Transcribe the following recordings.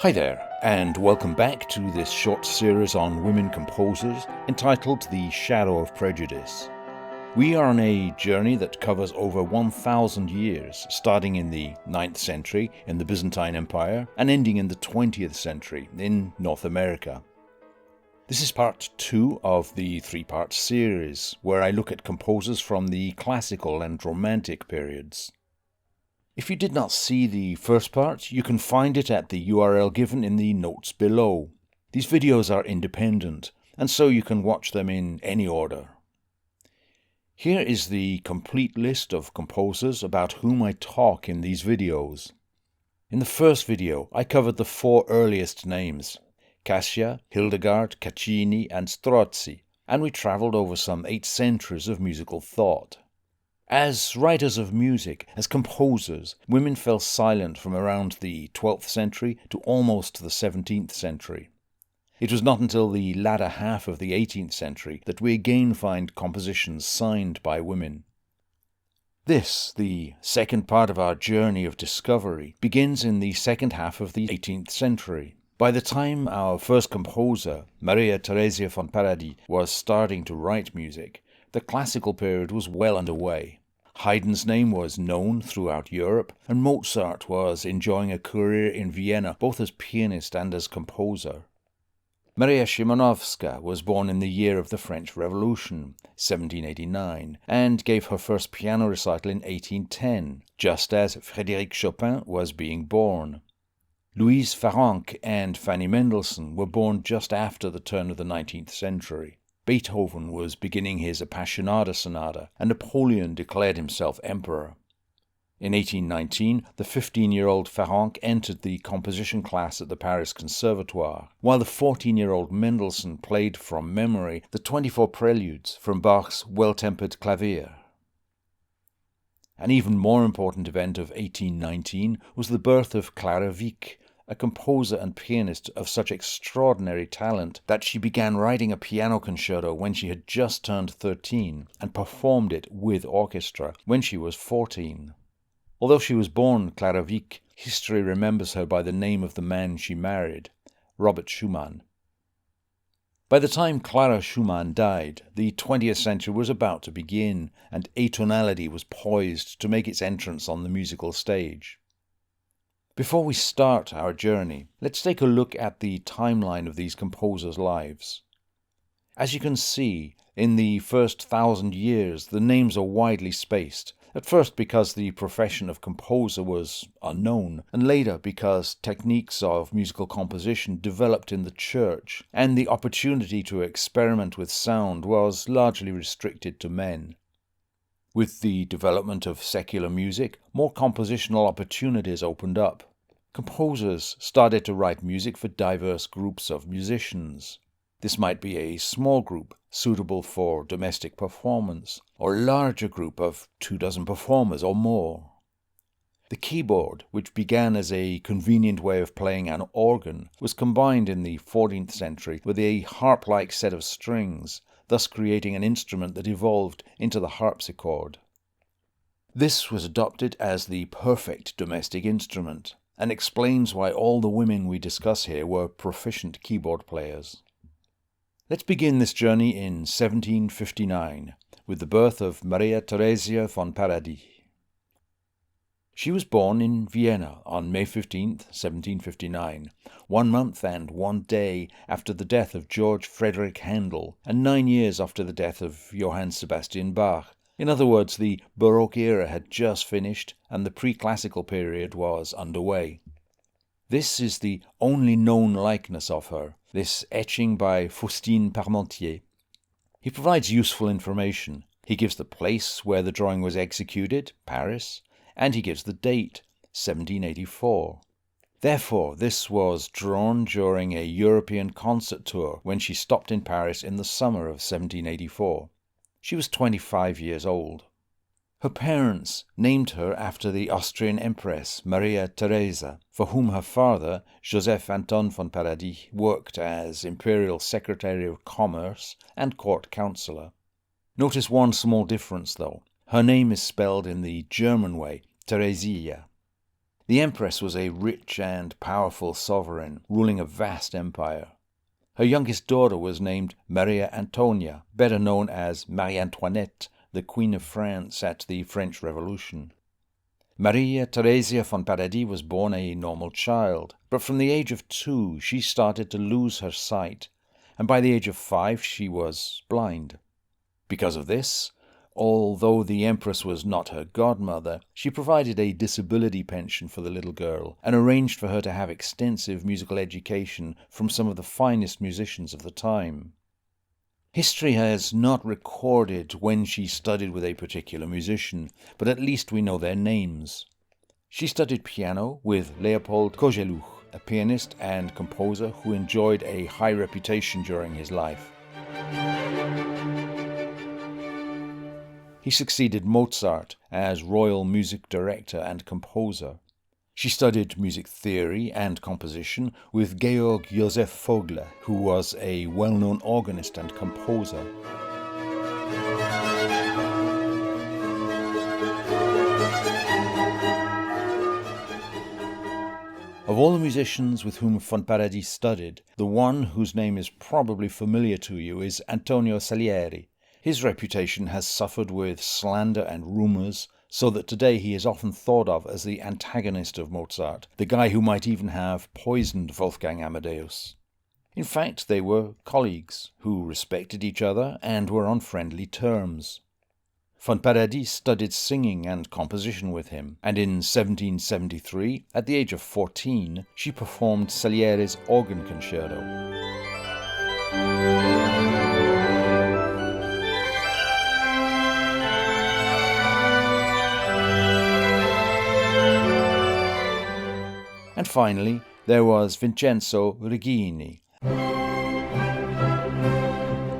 Hi there, and welcome back to this short series on women composers entitled The Shadow of Prejudice. We are on a journey that covers over 1,000 years, starting in the 9th century in the Byzantine Empire and ending in the 20th century in North America. This is part 2 of the 3-part series, where I look at composers from the classical and romantic periods. If you did not see the first part, you can find it at the URL given in the notes below. These videos are independent, and so you can watch them in any order. Here is the complete list of composers about whom I talk in these videos. In the first video, I covered the 4 earliest names: Kassia, Hildegard, Caccini, and Strozzi, and we travelled over some 8 centuries of musical thought. As writers of music, as composers, women fell silent from around the 12th century to almost the 17th century. It was not until the latter half of the 18th century that we again find compositions signed by women. This, the second part of our journey of discovery, begins in the second half of the 18th century. By the time our first composer, Maria Teresia von Paredy, was starting to write music, the classical period was well underway. Haydn's name was known throughout Europe, and Mozart was enjoying a career in Vienna both as pianist and as composer. Maria Szymanowska was born in the year of the French Revolution, 1789, and gave her first piano recital in 1810, just as Frédéric Chopin was being born. Louise Farrenc and Fanny Mendelssohn were born just after the turn of the 19th century. Beethoven was beginning his Appassionata Sonata, and Napoleon declared himself emperor. In 1819, the 15-year-old Farrenc entered the composition class at the Paris Conservatoire, while the 14-year-old Mendelssohn played from memory the 24 preludes from Bach's Well-Tempered Clavier. An even more important event of 1819 was the birth of Clara Wieck, a composer and pianist of such extraordinary talent that she began writing a piano concerto when she had just turned 13 and performed it with orchestra when she was 14. Although she was born Clara Wieck, history remembers her by the name of the man she married, Robert Schumann. By the time Clara Schumann died, the 20th century was about to begin, and atonality was poised to make its entrance on the musical stage. Before we start our journey, let's take a look at the timeline of these composers' lives. As you can see, in the first 1,000 years, the names are widely spaced, at first because the profession of composer was unknown, and later because techniques of musical composition developed in the church, and the opportunity to experiment with sound was largely restricted to men. With the development of secular music, more compositional opportunities opened up. Composers started to write music for diverse groups of musicians. This might be a small group suitable for domestic performance, or a larger group of 24 performers or more. The keyboard, which began as a convenient way of playing an organ, was combined in the 14th century with a harp-like set of strings, thus creating an instrument that evolved into the harpsichord. This was adopted as the perfect domestic instrument, and explains why all the women we discuss here were proficient keyboard players. Let's begin this journey in 1759, with the birth of Maria Teresia von Paredy. She was born in Vienna on May 15, 1759, 1 month and 1 day after the death of George Frederick Handel, and 9 years after the death of Johann Sebastian Bach. In other words, the Baroque era had just finished and the pre-classical period was underway. This is the only known likeness of her, this etching by Faustine Parmentier. He provides useful information. He gives the place where the drawing was executed, Paris, and he gives the date, 1784. Therefore, this was drawn during a European concert tour when she stopped in Paris in the summer of 1784. She was 25 years old. Her parents named her after the Austrian Empress Maria Theresa, for whom her father, Joseph Anton von Paredy, worked as Imperial Secretary of Commerce and Court Councillor. Notice one small difference, though. Her name is spelled in the German way, Teresia. The empress was a rich and powerful sovereign, ruling a vast empire. Her youngest daughter was named Maria Antonia, better known as Marie Antoinette, the Queen of France at the French Revolution. Maria Teresia von Paredy was born a normal child, but from the age of 2 she started to lose her sight, and by the age of 5 she was blind. Because of this, although the empress was not her godmother, she provided a disability pension for the little girl and arranged for her to have extensive musical education from some of the finest musicians of the time. History has not recorded when she studied with a particular musician, but at least we know their names. She studied piano with Leopold Kozeluch, a pianist and composer who enjoyed a high reputation during his life. He succeeded Mozart as royal music director and composer. She studied music theory and composition with Georg Josef Vogler, who was a well-known organist and composer. Of all the musicians with whom von Paredy studied, the one whose name is probably familiar to you is Antonio Salieri. His reputation has suffered with slander and rumours, so that today he is often thought of as the antagonist of Mozart, the guy who might even have poisoned Wolfgang Amadeus. In fact, they were colleagues who respected each other and were on friendly terms. Von Paredy studied singing and composition with him, and in 1773, at the age of 14, she performed Salieri's organ concerto. And finally, there was Vincenzo Regini,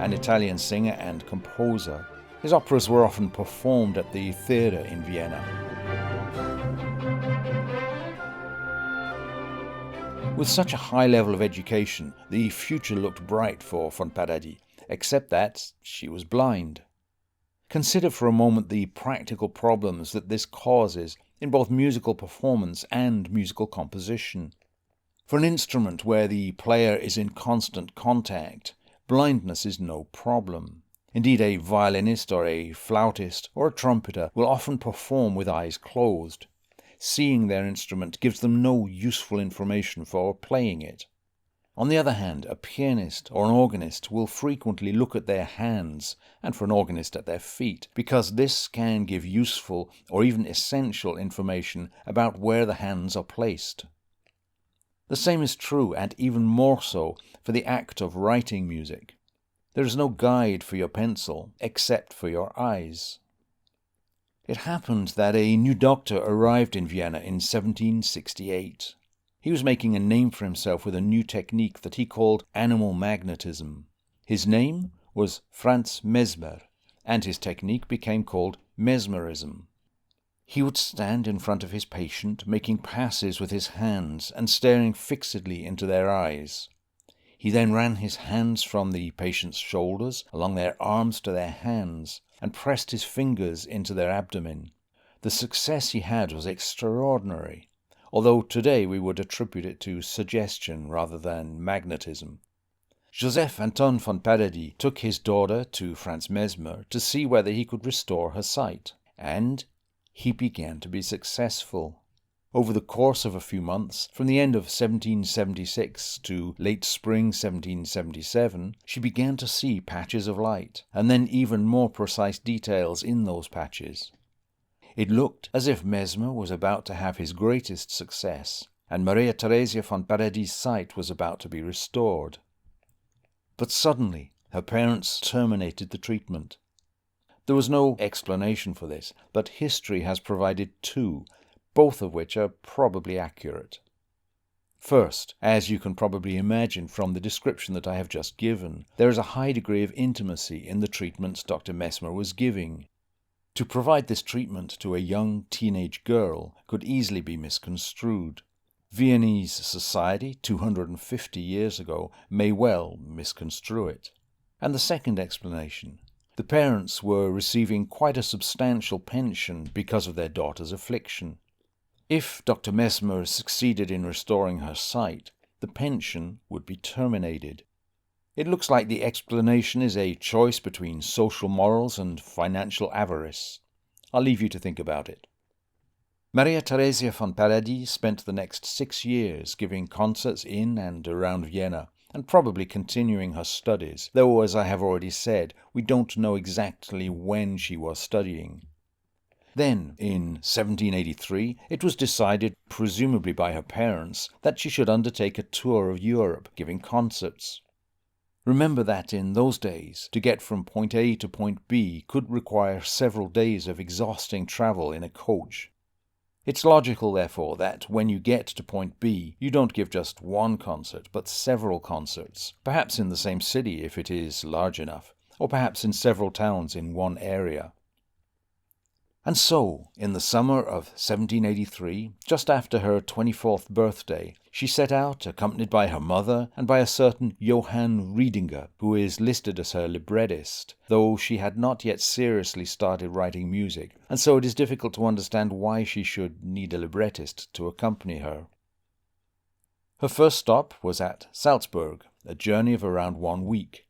an Italian singer and composer. His operas were often performed at the theatre in Vienna. With such a high level of education, the future looked bright for von Paredy, except that she was blind. Consider for a moment the practical problems that this causes in both musical performance and musical composition. For an instrument where the player is in constant contact, blindness is no problem. Indeed, a violinist or a flautist or a trumpeter will often perform with eyes closed. Seeing their instrument gives them no useful information for playing it. On the other hand, a pianist or an organist will frequently look at their hands, and for an organist at their feet, because this can give useful or even essential information about where the hands are placed. The same is true, and even more so, for the act of writing music. There is no guide for your pencil except for your eyes. It happened that a new doctor arrived in Vienna in 1768. He was making a name for himself with a new technique that he called animal magnetism. His name was Franz Mesmer, and his technique became called mesmerism. He would stand in front of his patient, making passes with his hands and staring fixedly into their eyes. He then ran his hands from the patient's shoulders, along their arms to their hands, and pressed his fingers into their abdomen. The success he had was extraordinary, although today we would attribute it to suggestion rather than magnetism. Joseph Anton von Paredy took his daughter to Franz Mesmer to see whether he could restore her sight, and he began to be successful. Over the course of a few months, from the end of 1776 to late spring 1777, she began to see patches of light, and then even more precise details in those patches. It looked as if Mesmer was about to have his greatest success, and Maria Teresia von Paredy's sight was about to be restored. But suddenly, her parents terminated the treatment. There was no explanation for this, but history has provided two, both of which are probably accurate. First, as you can probably imagine from the description that I have just given, there is a high degree of intimacy in the treatment Dr. Mesmer was giving. To provide this treatment to a young teenage girl could easily be misconstrued. Viennese society 250 years ago may well misconstrue it. And the second explanation. The parents were receiving quite a substantial pension because of their daughter's affliction. If Dr. Mesmer succeeded in restoring her sight, the pension would be terminated. It looks like the explanation is a choice between social morals and financial avarice. I'll leave you to think about it. Maria Teresia von Paladi spent the next 6 years giving concerts in and around Vienna, and probably continuing her studies, though, as I have already said, we don't know exactly when she was studying. Then, in 1783, it was decided, presumably by her parents, that she should undertake a tour of Europe, giving concerts. Remember that in those days, to get from point A to point B could require several days of exhausting travel in a coach. It's logical, therefore, that when you get to point B, you don't give just one concert, but several concerts, perhaps in the same city if it is large enough, or perhaps in several towns in one area. And so, in the summer of 1783, just after her 24th birthday, she set out, accompanied by her mother and by a certain Johann Riedinger, who is listed as her librettist, though she had not yet seriously started writing music, and so it is difficult to understand why she should need a librettist to accompany her. Her first stop was at Salzburg, a journey of around 1 week.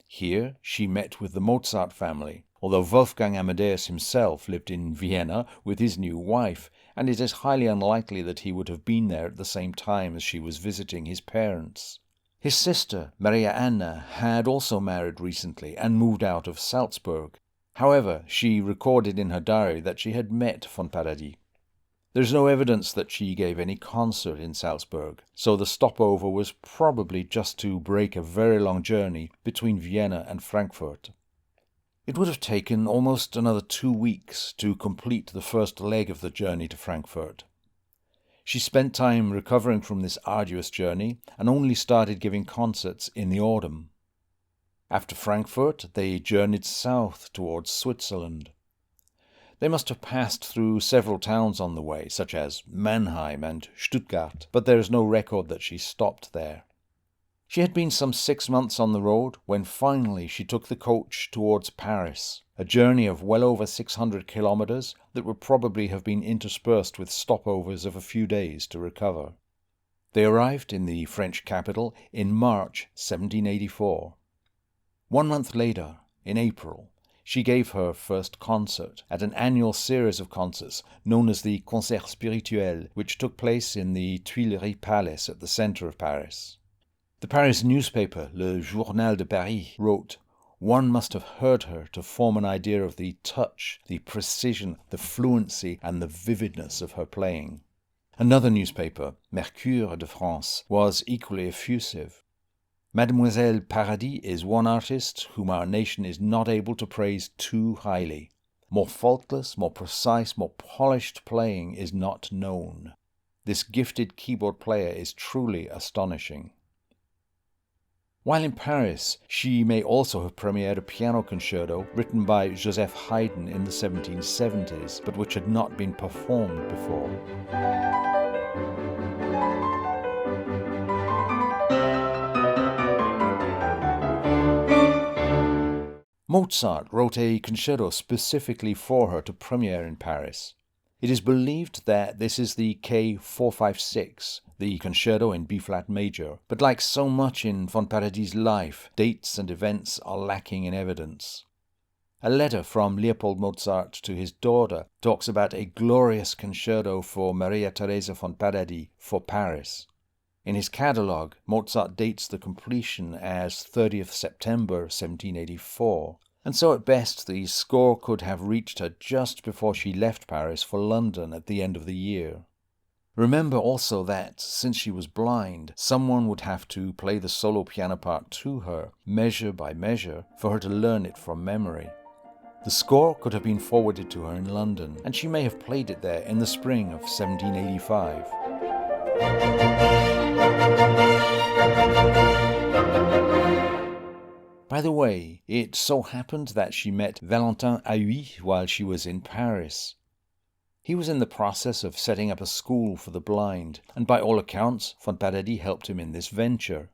Here she met with the Mozart family, although Wolfgang Amadeus himself lived in Vienna with his new wife, and it is highly unlikely that he would have been there at the same time as she was visiting his parents. His sister, Maria Anna, had also married recently and moved out of Salzburg. However, she recorded in her diary that she had met von Paredy. There is no evidence that she gave any concert in Salzburg, so the stopover was probably just to break a very long journey between Vienna and Frankfurt. It would have taken almost another 2 weeks to complete the first leg of the journey to Frankfurt. She spent time recovering from this arduous journey and only started giving concerts in the autumn. After Frankfurt, they journeyed south towards Switzerland. They must have passed through several towns on the way, such as Mannheim and Stuttgart, but there is no record that she stopped there. She had been some 6 months on the road when finally she took the coach towards Paris, a journey of well over 600 kilometers that would probably have been interspersed with stopovers of a few days to recover. They arrived in the French capital in March 1784. 1 month later, in April, she gave her first concert at an annual series of concerts known as the Concert Spirituel, which took place in the Tuileries Palace at the center of Paris. The Paris newspaper, Le Journal de Paris, wrote, "One must have heard her to form an idea of the touch, the precision, the fluency, and the vividness of her playing." Another newspaper, Mercure de France, was equally effusive. Mademoiselle Paredy is one artist whom our nation is not able to praise too highly. More faultless, more precise, more polished playing is not known. This gifted keyboard player is truly astonishing. While in Paris, she may also have premiered a piano concerto written by Joseph Haydn in the 1770s, but which had not been performed before. Mozart wrote a concerto specifically for her to premiere in Paris. It is believed that this is the K456, the concerto in B-flat major, but like so much in von Paredy's life, dates and events are lacking in evidence. A letter from Leopold Mozart to his daughter talks about a glorious concerto for Maria Theresa von Paredy for Paris. In his catalogue, Mozart dates the completion as 30th September 1784. And so at best the score could have reached her just before she left Paris for London at the end of the year. Remember also that, since she was blind, someone would have to play the solo piano part to her, measure by measure, for her to learn it from memory. The score could have been forwarded to her in London, and she may have played it there in the spring of 1785. By the way, it so happened that she met Valentin Haüy while she was in Paris. He was in the process of setting up a school for the blind, and by all accounts, von Paredy helped him in this venture.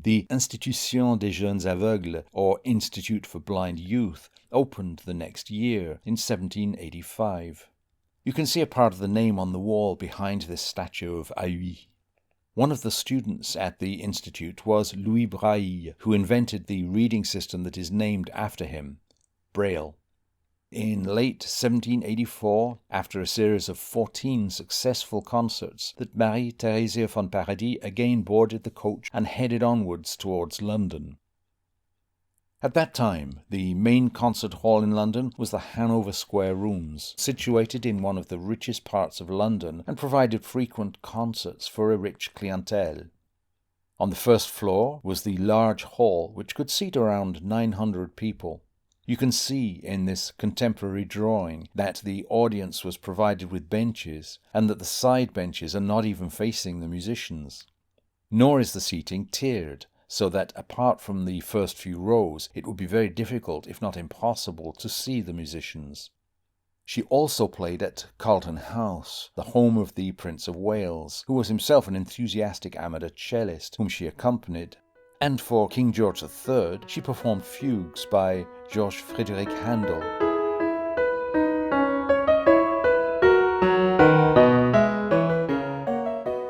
The Institution des Jeunes Aveugles, or Institute for Blind Youth, opened the next year, in 1785. You can see a part of the name on the wall behind this statue of Aï. One of the students at the institute was Louis Braille, who invented the reading system that is named after him, Braille. In late 1784, after a series of 14 successful concerts, that Marie Teresia von Paredy again boarded the coach and headed onwards towards London. At that time, the main concert hall in London was the Hanover Square Rooms, situated in one of the richest parts of London and provided frequent concerts for a rich clientele. On the first floor was the large hall, which could seat around 900 people. You can see in this contemporary drawing that the audience was provided with benches and that the side benches are not even facing the musicians. Nor is the seating tiered, so that apart from the first few rows, it would be very difficult, if not impossible, to see the musicians. She also played at Carlton House, the home of the Prince of Wales, who was himself an enthusiastic amateur cellist, whom she accompanied. And for King George III, she performed fugues by George Frederick Handel.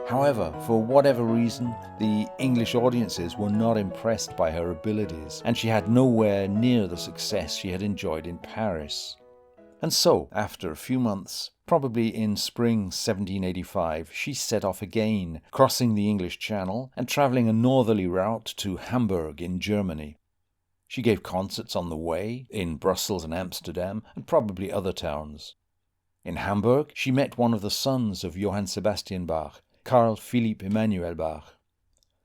However, for whatever reason, the English audiences were not impressed by her abilities, and she had nowhere near the success she had enjoyed in Paris. And so, after a few months, probably in spring 1785, she set off again, crossing the English Channel and travelling a northerly route to Hamburg in Germany. She gave concerts on the way, in Brussels and Amsterdam, and probably other towns. In Hamburg, she met one of the sons of Johann Sebastian Bach, Carl Philipp Emanuel Bach.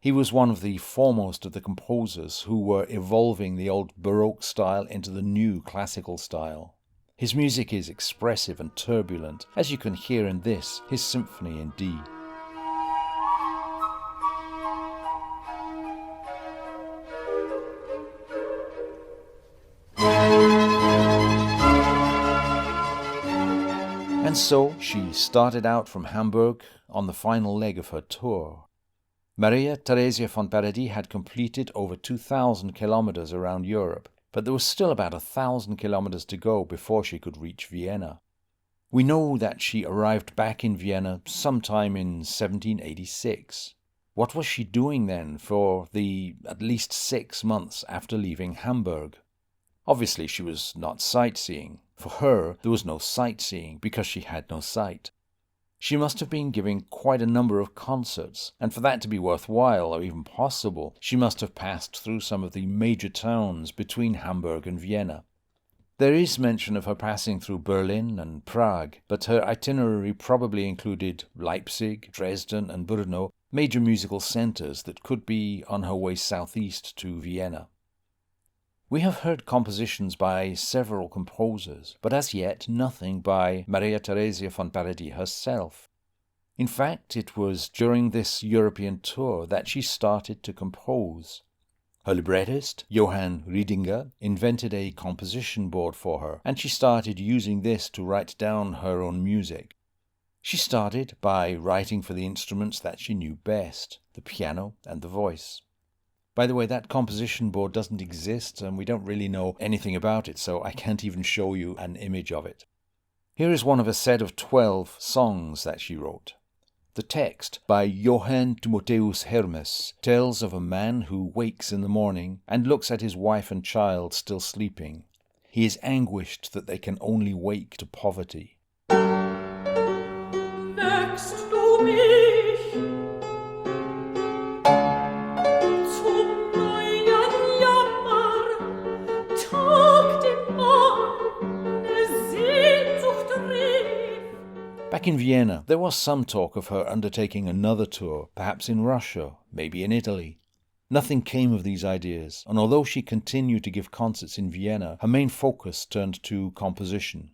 He was one of the foremost of the composers who were evolving the old Baroque style into the new classical style. His music is expressive and turbulent, as you can hear in this, his symphony in D. And so she started out from Hamburg on the final leg of her tour. Maria Teresia von Paredy had completed over 2,000 kilometers around Europe, but there was still about 1,000 kilometers to go before she could reach Vienna. We know that she arrived back in Vienna sometime in 1786. What was she doing then for the at least 6 months after leaving Hamburg? Obviously she was not sightseeing. For her, there was no sightseeing because she had no sight. She must have been giving quite a number of concerts, and for that to be worthwhile or even possible, she must have passed through some of the major towns between Hamburg and Vienna. There is mention of her passing through Berlin and Prague, but her itinerary probably included Leipzig, Dresden and Brno, major musical centres that could be on her way southeast to Vienna. We have heard compositions by several composers, but as yet nothing by Maria Teresia von Paredy herself. In fact, it was during this European tour that she started to compose. Her librettist, Johann Riedinger, invented a composition board for her, and she started using this to write down her own music. She started by writing for the instruments that she knew best, the piano and the voice. By the way, that composition board doesn't exist and we don't really know anything about it, so I can't even show you an image of it. Here is one of a set of 12 songs that she wrote. The text, by Johann Timotheus Hermes, tells of a man who wakes in the morning and looks at his wife and child still sleeping. He is anguished that they can only wake to poverty. Wächst du mich zum neuen Jammer, Tag dem Mann, der Sehnsucht rief. Back in Vienna, there was some talk of her undertaking another tour, perhaps in Russia, maybe in Italy. Nothing came of these ideas, and although she continued to give concerts in Vienna, her main focus turned to composition.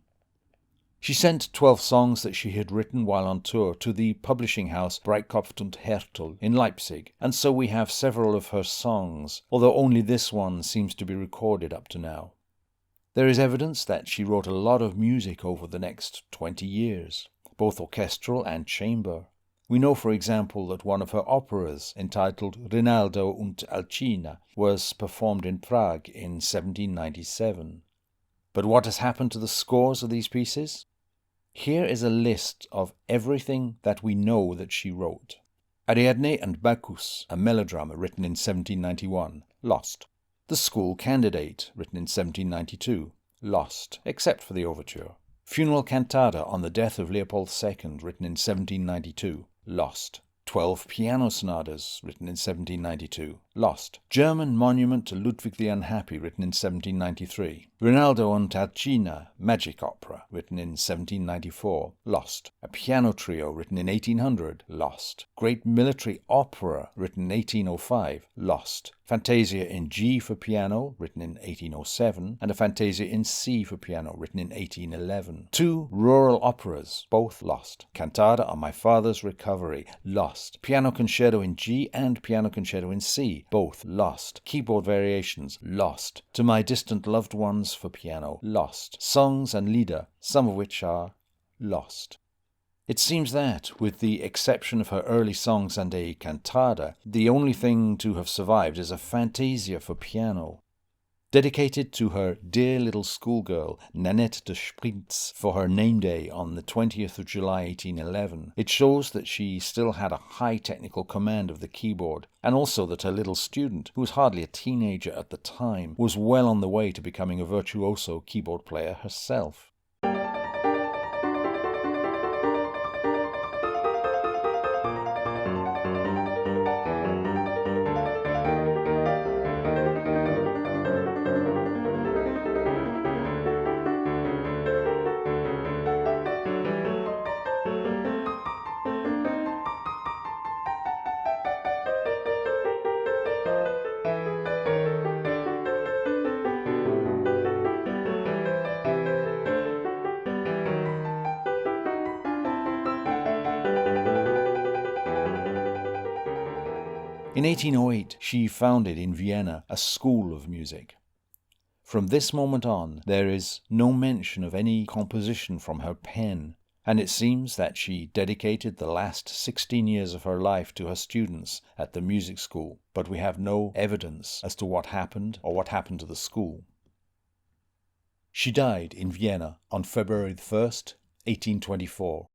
She sent 12 songs that she had written while on tour to the publishing house Breitkopf und Härtel in Leipzig, and so we have several of her songs, although only this one seems to be recorded up to now. There is evidence that she wrote a lot of music over the next 20 years, both orchestral and chamber. We know, for example, that one of her operas, entitled Rinaldo und Alcina, was performed in Prague in 1797. But what has happened to the scores of these pieces? Here is a list of everything that we know that she wrote. Ariadne and Bacchus, a melodrama written in 1791, lost. The School Candidate, written in 1792, lost, except for the overture. Funeral Cantata on the Death of Leopold II, written in 1792, lost. 12 Piano Sonatas, written in 1792, lost. German Monument to Ludwig the Unhappy, written in 1793. Rinaldo und Alcina, Magic Opera, written in 1794, lost. A Piano Trio, written in 1800, lost. Great Military Opera, written in 1805, lost. Fantasia in G for piano, written in 1807, and a Fantasia in C for piano, written in 1811. 2 rural operas, both lost. Cantata on My Father's Recovery, lost. Piano Concerto in G and Piano Concerto in C, both lost. Keyboard Variations, lost. To My Distant Loved Ones for piano, lost. Songs and Lieder, some of which are lost. It seems that, with the exception of her early songs and a cantata, the only thing to have survived is a Fantasia for piano. Dedicated to her dear little schoolgirl, Nanette de Sprintz, for her name day on the 20th of July 1811, it shows that she still had a high technical command of the keyboard, and also that her little student, who was hardly a teenager at the time, was well on the way to becoming a virtuoso keyboard player herself. In 1808, she founded in Vienna a school of music. From this moment on, there is no mention of any composition from her pen, and it seems that she dedicated the last 16 years of her life to her students at the music school, but we have no evidence as to what happened or what happened to the school. She died in Vienna on February 1st, 1824.